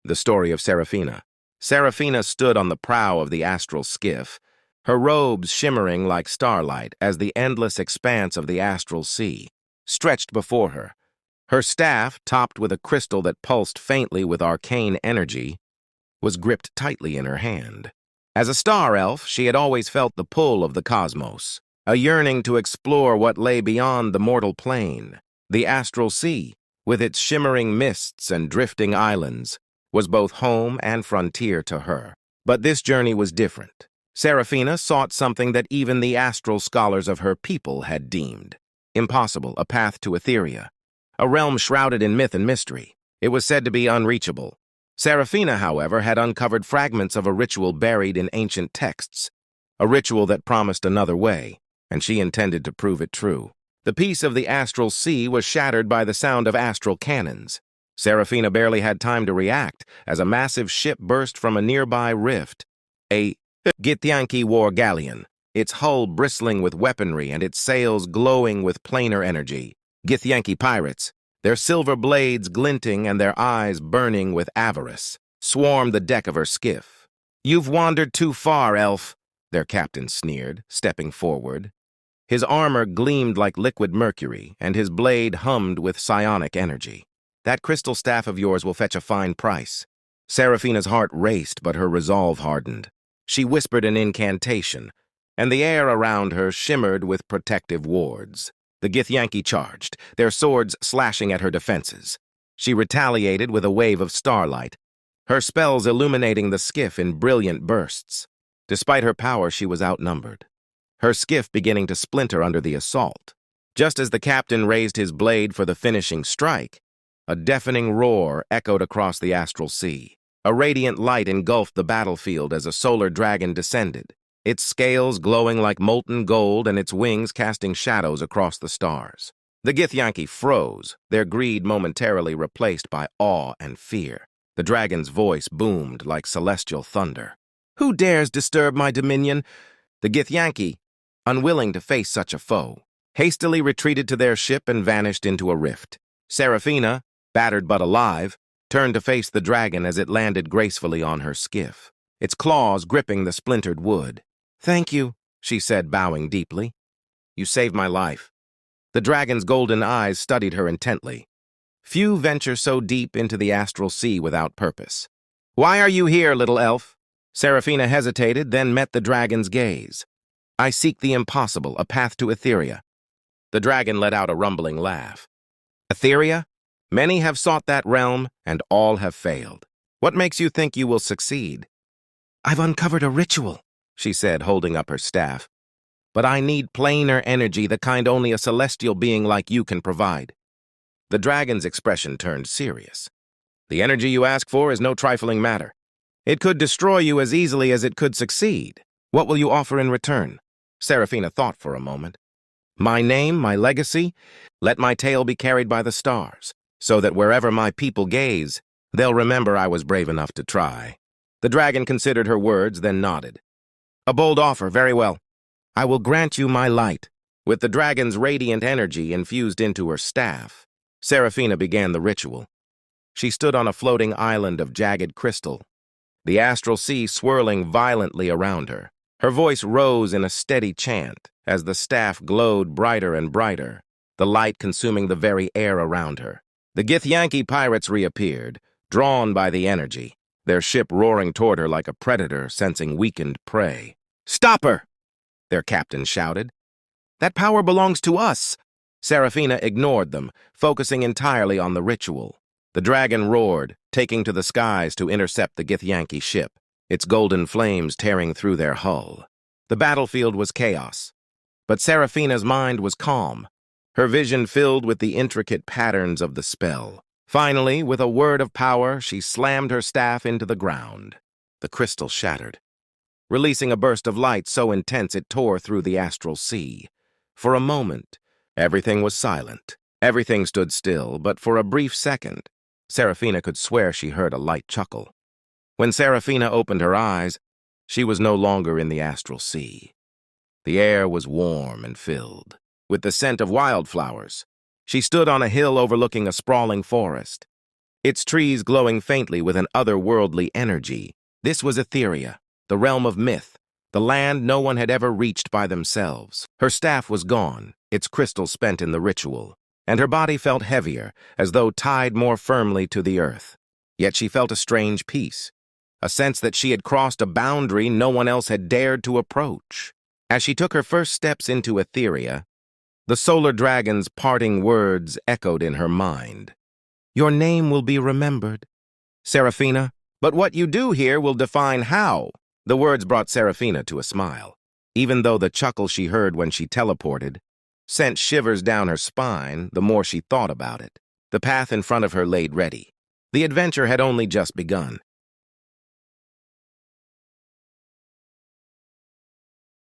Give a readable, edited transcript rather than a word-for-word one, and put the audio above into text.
The Story of Seraphina. Seraphina stood on the prow of the astral skiff, her robes shimmering like starlight as the endless expanse of the astral sea stretched before her. Her staff, topped with a crystal that pulsed faintly with arcane energy, was gripped tightly in her hand. As a star elf, she had always felt the pull of the cosmos, a yearning to explore what lay beyond the mortal plane. The astral sea, with its shimmering mists and drifting islands, was both home and frontier to her. But this journey was different. Seraphina sought something that even the astral scholars of her people had deemed impossible, a path to Etheria, a realm shrouded in myth and mystery. It was said to be unreachable. Seraphina, however, had uncovered fragments of a ritual buried in ancient texts, a ritual that promised another way, and she intended to prove it true. The peace of the astral sea was shattered by the sound of astral cannons. Seraphina barely had time to react as a massive ship burst from a nearby rift, a Githyanki war galleon, its hull bristling with weaponry and its sails glowing with planar energy. Githyanki pirates, their silver blades glinting and their eyes burning with avarice, swarmed the deck of her skiff. "You've wandered too far, elf," their captain sneered, stepping forward. His armor gleamed like liquid mercury, and his blade hummed with psionic energy. "That crystal staff of yours will fetch a fine price." Seraphina's heart raced, but her resolve hardened. She whispered an incantation, and the air around her shimmered with protective wards. The Githyanki charged, their swords slashing at her defenses. She retaliated with a wave of starlight, her spells illuminating the skiff in brilliant bursts. Despite her power, she was outnumbered, her skiff beginning to splinter under the assault. Just as the captain raised his blade for the finishing strike, a deafening roar echoed across the astral sea. A radiant light engulfed the battlefield as a solar dragon descended, its scales glowing like molten gold and its wings casting shadows across the stars. The Githyanki froze, their greed momentarily replaced by awe and fear. The dragon's voice boomed like celestial thunder. "Who dares disturb my dominion?" The Githyanki, unwilling to face such a foe, hastily retreated to their ship and vanished into a rift. Seraphina, battered but alive, turned to face the dragon as it landed gracefully on her skiff, its claws gripping the splintered wood. "Thank you," she said, bowing deeply. "You saved my life." The dragon's golden eyes studied her intently. Few venture so deep into the astral sea without purpose. "Why are you here, little elf?" Seraphina hesitated, then met the dragon's gaze. "I seek the impossible, a path to Etheria." The dragon let out a rumbling laugh. "Etheria? Many have sought that realm, and all have failed. What makes you think you will succeed?" "I've uncovered a ritual," she said, holding up her staff. "But I need planar energy, the kind only a celestial being like you can provide." The dragon's expression turned serious. "The energy you ask for is no trifling matter. It could destroy you as easily as it could succeed. What will you offer in return?" Seraphina thought for a moment. "My name, my legacy, let my tale be carried by the stars, so that wherever my people gaze, they'll remember I was brave enough to try." The dragon considered her words, then nodded. "A bold offer, very well. I will grant you my light." With the dragon's radiant energy infused into her staff, Seraphina began the ritual. She stood on a floating island of jagged crystal, the astral sea swirling violently around her. Her voice rose in a steady chant as the staff glowed brighter and brighter, the light consuming the very air around her. The Githyanki pirates reappeared, drawn by the energy, their ship roaring toward her like a predator sensing weakened prey. "Stop her!" their captain shouted. "That power belongs to us." Seraphina ignored them, focusing entirely on the ritual. The dragon roared, taking to the skies to intercept the Githyanki ship, its golden flames tearing through their hull. The battlefield was chaos, but Seraphina's mind was calm, her vision filled with the intricate patterns of the spell. Finally, with a word of power, she slammed her staff into the ground. The crystal shattered, releasing a burst of light so intense it tore through the astral sea. For a moment, everything was silent. Everything stood still, but for a brief second, Seraphina could swear she heard a light chuckle. When Seraphina opened her eyes, she was no longer in the astral sea. The air was warm and filled with the scent of wildflowers. She stood on a hill overlooking a sprawling forest. its trees glowing faintly with an otherworldly energy. This was Etheria, the realm of myth, the land no one had ever reached by themselves. Her staff was gone, its crystal spent in the ritual, and her body felt heavier, as though tied more firmly to the earth. Yet she felt a strange peace, a sense that she had crossed a boundary no one else had dared to approach. As she took her first steps into Etheria, the solar dragon's parting words echoed in her mind. "Your name will be remembered, Seraphina, but what you do here will define how." The words brought Seraphina to a smile, even though the chuckle she heard when she teleported sent shivers down her spine the more she thought about it. The path in front of her laid ready. The adventure had only just begun.